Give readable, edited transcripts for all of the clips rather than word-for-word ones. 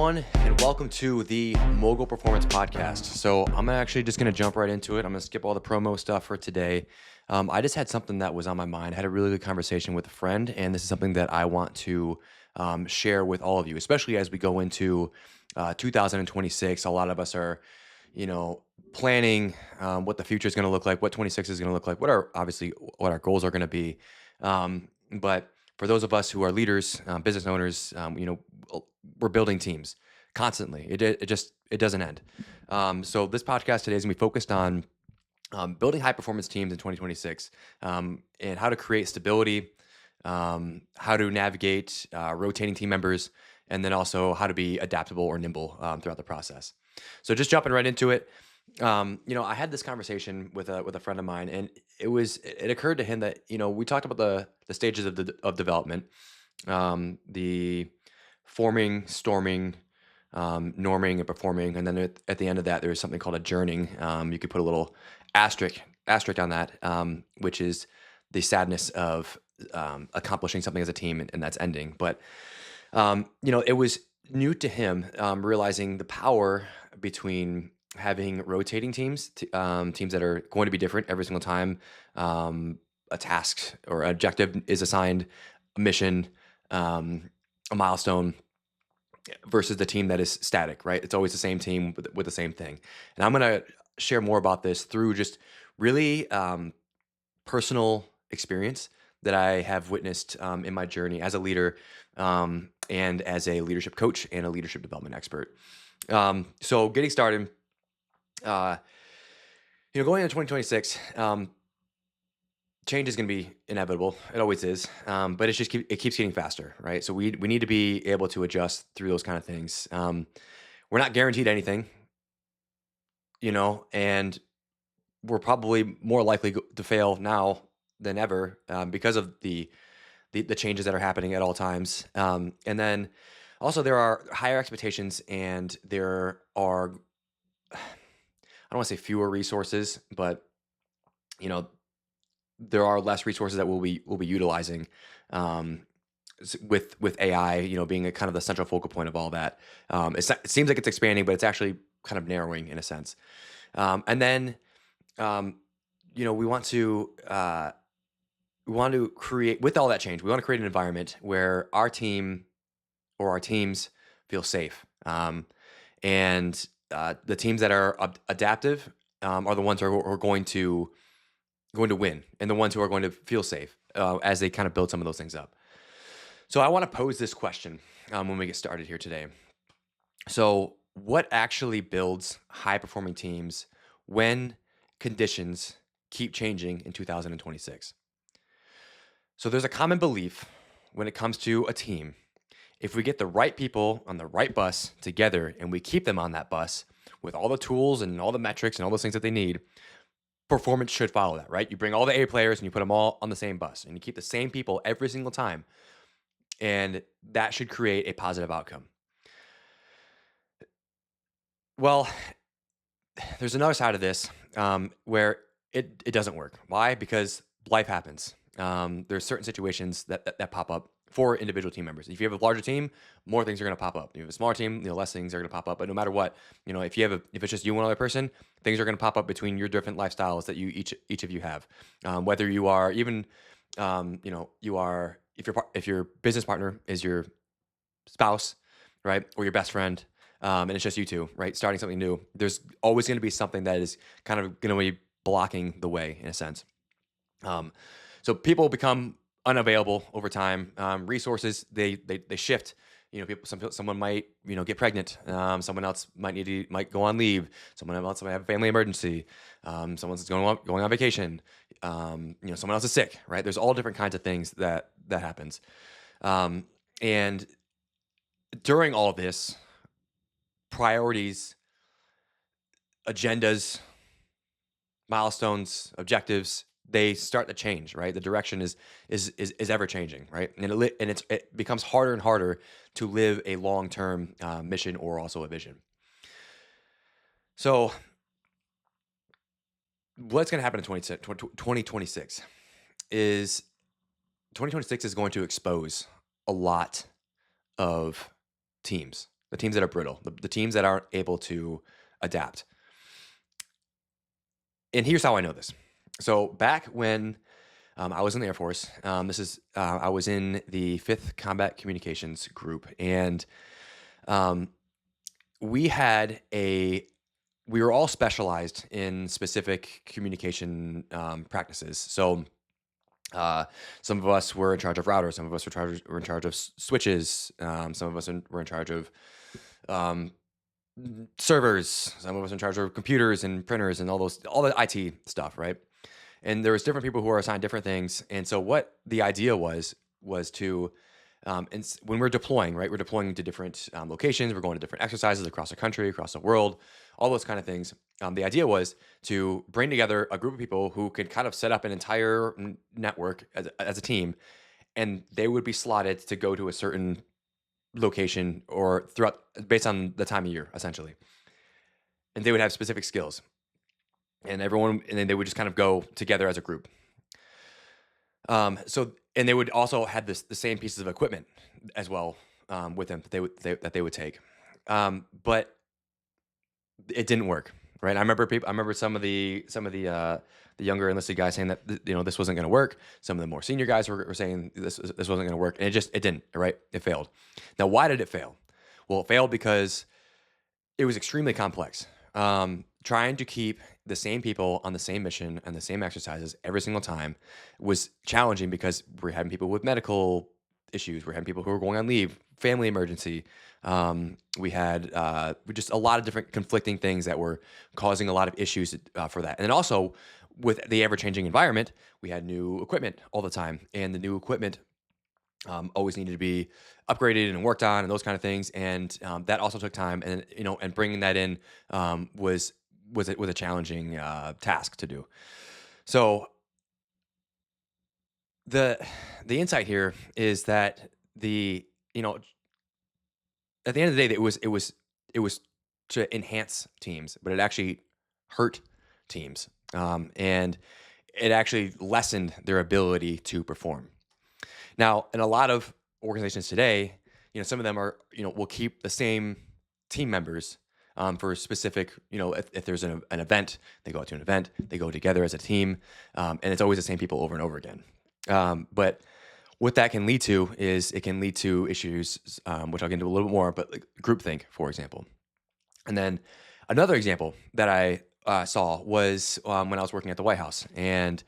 everyone, and welcome to the Mogul Performance Podcast. So I'm actually just going to jump right into it. I'm going to skip all the promo stuff for today. I just had something that was on my mind. I had a really good conversation with a friend, and this is something that I want to share with all of you, especially as we go into 2026. A lot of us are, planning what the future is going to look like, what 26 is going to look like, what our goals are going to be. But for those of us who are leaders, business owners, we're building teams constantly. It doesn't end. So this podcast today is gonna be focused on building high performance teams in 2026, and how to create stability, how to navigate rotating team members, and then also how to be adaptable or nimble throughout the process. So just jumping right into it. I had this conversation with a friend of mine, and it occurred to him that we talked about the stages of development, the forming, storming, norming, and performing, and then at the end of that, there's something called a journeying. You could put a little asterisk on that, which is the sadness of accomplishing something as a team, and that's ending. But it was new to him, realizing the power between having rotating teams, teams that are going to be different every single time. A task or objective is assigned, a mission, a milestone, versus the team that is static, right? It's always the same team with the same thing. And I'm going to share more about this through just really personal experience that I have witnessed in my journey as a leader, and as a leadership coach and a leadership development expert. So getting started, going into 2026, change is going to be inevitable. It always is. But it keeps getting faster, right? So we need to be able to adjust through those kind of things. We're not guaranteed anything, and we're probably more likely to fail now than ever, because of the changes that are happening at all times. And then also there are higher expectations, and there are, I don't want to say fewer resources, but there are less resources that we'll be utilizing, with AI, being a kind of the central focal point of all that. It seems like it's expanding, but it's actually kind of narrowing in a sense. And then, we want to create, with all that change, we want to create an environment where our team or our teams feel safe. And the teams that are adaptive are the ones who are going to win, and the ones who are going to feel safe as they kind of build some of those things up. So I want to pose this question when we get started here today. So what actually builds high performing teams when conditions keep changing in 2026? So there's a common belief when it comes to a team: if we get the right people on the right bus together and we keep them on that bus with all the tools and all the metrics and all those things that they need, performance should follow that, right? You bring all the A players and you put them all on the same bus, and you keep the same people every single time, and that should create a positive outcome. Well, there's another side of this, where it doesn't work. Why? Because life happens. There's certain situations that pop up for individual team members. If you have a larger team, more things are going to pop up. If you have a smaller team, less things are going to pop up. But no matter what, if it's just you and one other person, things are going to pop up between your different lifestyles that you each of you have. Whether you are even, if your business partner is your spouse, right, or your best friend, and it's just you two, right, starting something new, there's always going to be something that is kind of going to be blocking the way in a sense. So people become unavailable over time. Resources they shift. Someone might get pregnant. Someone else might go on leave. Someone else might have a family emergency. Someone's going on vacation. Someone else is sick. Right? There's all different kinds of things that happens. And during all of this, priorities, agendas, milestones, objectives, they start to change, right? The direction is ever changing, right? And it becomes harder and harder to live a long-term mission or also a vision. So what's going to happen in 2026 is 2026 is going to expose a lot of teams. the teams that are brittle, the teams that aren't able to adapt. And here's how I know this. So back when I was in the Air Force, I was in the 5th Combat Communications Group, and um, we had a we were all specialized in specific communication practices. So some of us were in charge of routers, some of us were in charge of switches, some of us were in charge of um, servers, some of us in charge of computers and printers and all the IT stuff, right? And there was different people who were assigned different things. And so what the idea was to when we're deploying, right? We're deploying to different locations. We're going to different exercises across the country, across the world, all those kind of things. The idea was to bring together a group of people who could kind of set up an entire network as a team, and they would be slotted to go to a certain location or throughout based on the time of year, essentially. And they would have specific skills, and then they would just kind of go together as a group. And they would also have the same pieces of equipment as well with them that they would take. But it didn't work, right? I remember the younger enlisted guys saying that this wasn't going to work. Some of the more senior guys were saying this wasn't going to work, and it didn't. Right? It failed. Now, why did it fail? Well, it failed because it was extremely complex. Trying to keep the same people on the same mission and the same exercises every single time was challenging because we're having people with medical issues. We're having people who are going on leave, family emergency. We had just a lot of different conflicting things that were causing a lot of issues for that. And then also with the ever-changing environment, we had new equipment all the time, and the new equipment always needed to be upgraded and worked on and those kind of things. And that also took time. And, and bringing that in was a challenging task to do. So the insight here is that at the end of the day, it was to enhance teams, but it actually hurt teams. And it actually lessened their ability to perform. Now, in a lot of organizations today, some of them will keep the same team members for specific, if there's an event, they go out to an event, they go together as a team, and it's always the same people over and over again. But what that can lead to is it can lead to issues, which I'll get into a little bit more, but like groupthink, for example. And then another example that I saw was when I was working at the White House, and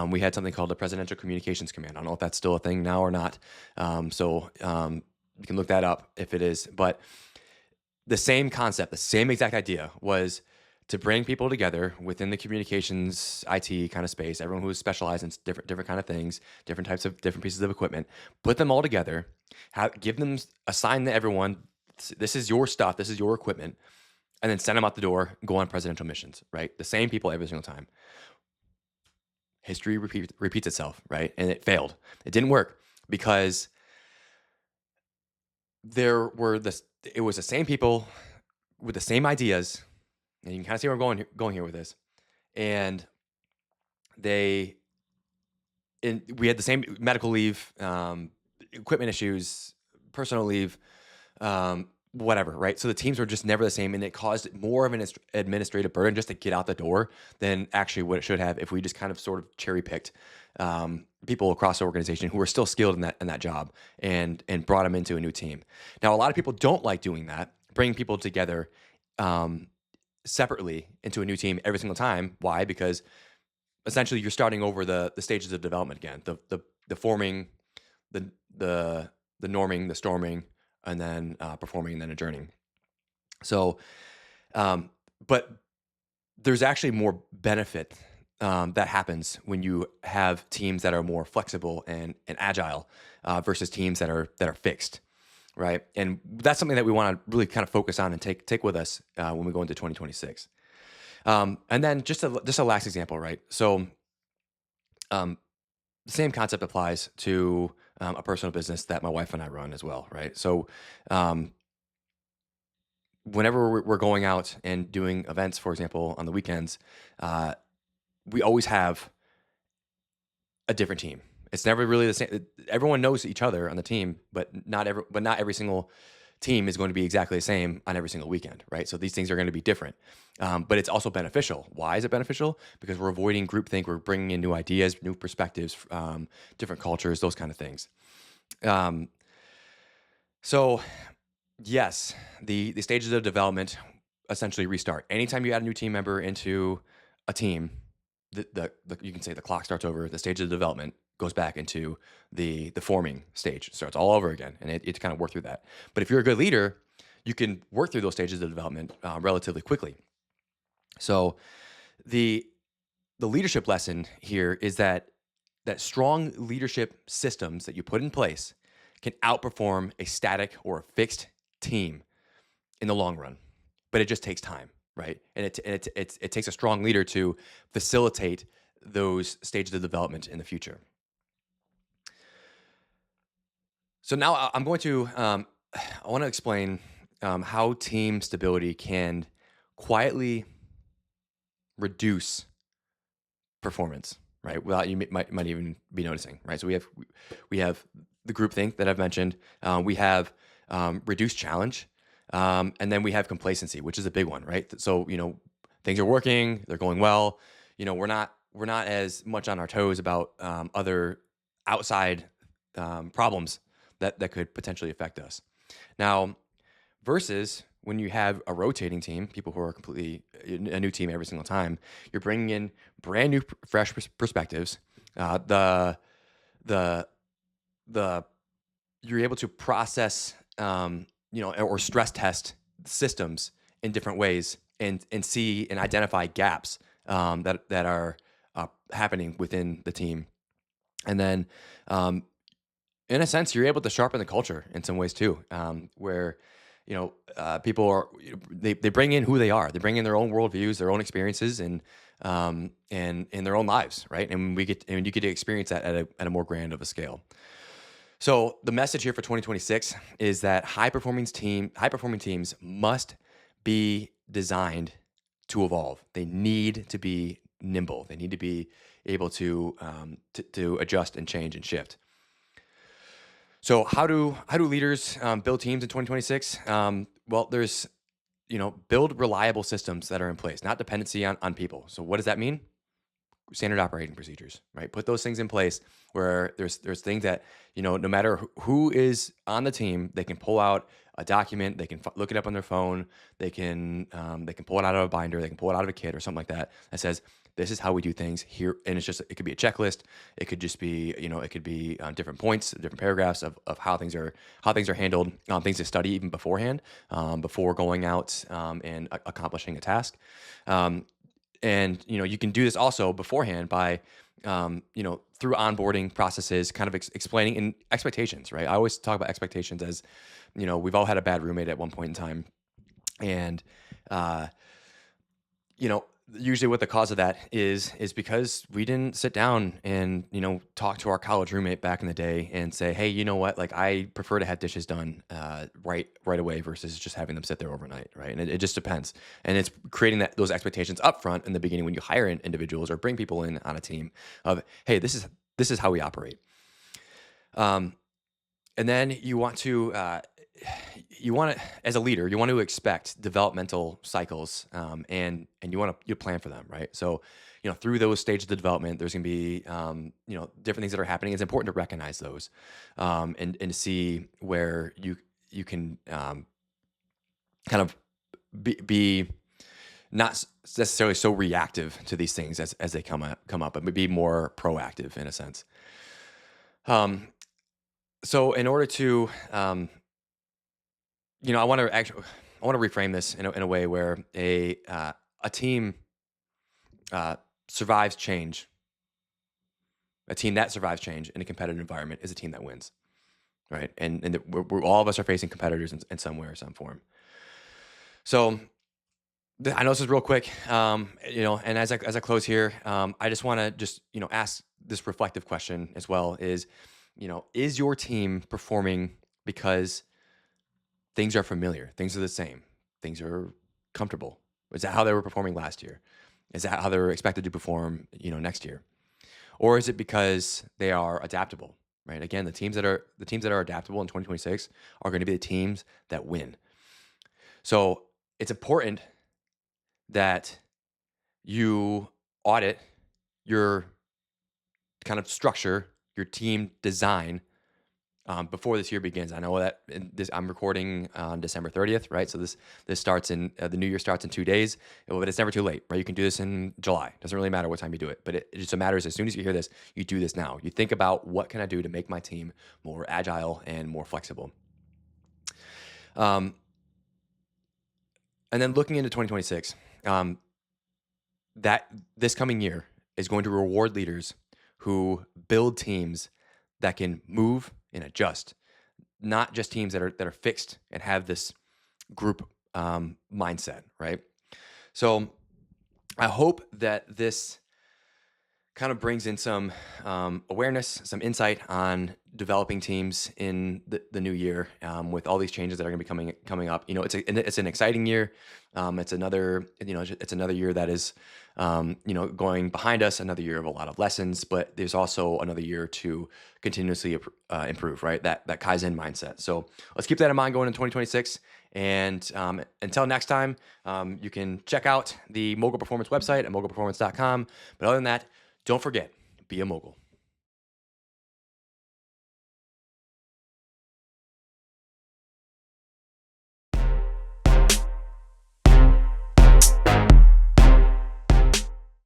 we had something called the Presidential Communications Command. I don't know if that's still a thing now or not. So you can look that up if it is. But the same concept, the same exact idea was to bring people together within the communications IT kind of space, everyone who is specialized in different kind of things, different pieces of equipment, put them all together, assign to everyone, this is your stuff, this is your equipment, and then send them out the door, go on presidential missions, right? The same people every single time. History repeats itself, right? And it failed. It didn't work because it was the same people with the same ideas, and you can kind of see where I'm going here with this. And we had the same medical leave, equipment issues, personal leave, whatever, right? So the teams were just never the same, and it caused more of an administrative burden just to get out the door than actually what it should have if we just kind of sort of cherry picked people across the organization who were still skilled in that job and brought them into a new team. Now, a lot of people don't like doing that, bringing people together separately into a new team every single time. Why? Because essentially you're starting over the stages of development again, the forming, the norming, the storming, and then performing, and then adjourning. So, but there's actually more benefit that happens when you have teams that are more flexible and agile versus teams that are fixed, right? And that's something that we want to really kind of focus on and take with us when we go into 2026. And then just a last example, right? So, the same concept applies to a personal business that my wife and I run as well, right? So, whenever we're going out and doing events, for example, on the weekends, we always have a different team. It's never really the same. Everyone knows each other on the team, but not every single team is going to be exactly the same on every single weekend, right? So these things are going to be different. But it's also beneficial. Why is it beneficial? Because we're avoiding groupthink. We're bringing in new ideas, new perspectives, different cultures, those kind of things. Um, so yes, the stages of development essentially restart. Anytime you add a new team member into a team, the you can say the clock starts over. The stage of development goes back into the forming stage. It starts all over again, and it kind of work through that. But if you're a good leader, you can work through those stages of development relatively quickly. So the the leadership lesson here is that strong leadership systems that you put in place can outperform a static or a fixed team in the long run, but it just takes time, right? And it takes a strong leader to facilitate those stages of development in the future. So now I'm going to I want to explain how team stability can quietly reduce performance, right? Without you might even be noticing, right? So we have the group think that I've mentioned. We have reduced challenge, and then we have complacency, which is a big one, right? So things are working, they're going well. We're not as much on our toes about other outside problems that could potentially affect us. Now, versus when you have a rotating team, people who are completely a new team every single time, you're bringing in brand new, fresh perspectives. The the the You're able to process, or stress test systems in different ways and see and identify gaps that are happening within the team, and then in a sense, you're able to sharpen the culture in some ways too, where people are they bring in who they are. They bring in their own worldviews, their own experiences, and in their own lives, right? And you get to experience that at a more grand of a scale. So the message here for 2026 is that high performing teams must be designed to evolve. They need to be nimble. They need to be able to adjust and change and shift. So how do leaders build teams in 2026? Well, there's build reliable systems that are in place, not dependency on people. So what does that mean? Standard operating procedures, right? Put those things in place where there's things that no matter who is on the team, they can pull out a document, they can look it up on their phone, they can pull it out of a binder, they can pull it out of a kit or something like that that says this is how we do things here. And it could be a checklist, it could just be it could be different points, different paragraphs of how things are handled, things to study even beforehand, before going out and accomplishing a task. And you can do this also beforehand by through onboarding processes, kind of explaining in expectations, right? I always talk about expectations as we've all had a bad roommate at one point in time, and uh, usually what the cause of that is because we didn't sit down and talk to our college roommate back in the day and say, hey, you know what, like I prefer to have dishes done right away versus just having them sit there overnight, right? And it just depends, and it's creating those expectations up front in the beginning when you hire individuals or bring people in on a team of, hey, this is how we operate. And then as a leader, you want to expect developmental cycles, and you want to plan for them, right? So through those stages of development, there's going to be different things that are happening. It's important to recognize those, and to see where you can kind of be not necessarily so reactive to these things as they come up, but be more proactive in a sense. So in order to I want to reframe this in a way where a team survives change. A team that survives change in a competitive environment is a team that wins, right? And we're all of us are facing competitors in some way or some form. So I know this is real quick, and as I close here, I just want to ask this reflective question as well: is your team performing because things are familiar, things are the same, things are comfortable? Is that how they were performing last year? Is that how they're expected to perform next year? Or is it because they are adaptable? right? Again, the teams that are adaptable in 2026 are going to be the teams that win. So it's important that you audit your kind of structure, your team design before this year begins. I know that I'm recording on December 30th, right? So this starts in the new year starts in 2 days, but it's never too late, right? You can do this in July. Doesn't really matter what time you do it, but it just matters as soon as you hear this, you do this now. You think about what can I do to make my team more agile and more flexible. Um, and then looking into 2026, that this coming year is going to reward leaders who build teams that can move and adjust, not just teams that are fixed and have this group mindset, right? So I hope that this kind of brings in some awareness, some insight on developing teams in the new year with all these changes that are going to be coming up. It's an exciting year. It's another year that is going behind us. Another year of a lot of lessons, but there's also another year to continuously improve. Right, that Kaizen mindset. So let's keep that in mind going in 2026. And until next time, you can check out the Mogul Performance website at mogulperformance.com. But other than that, don't forget, be a mogul.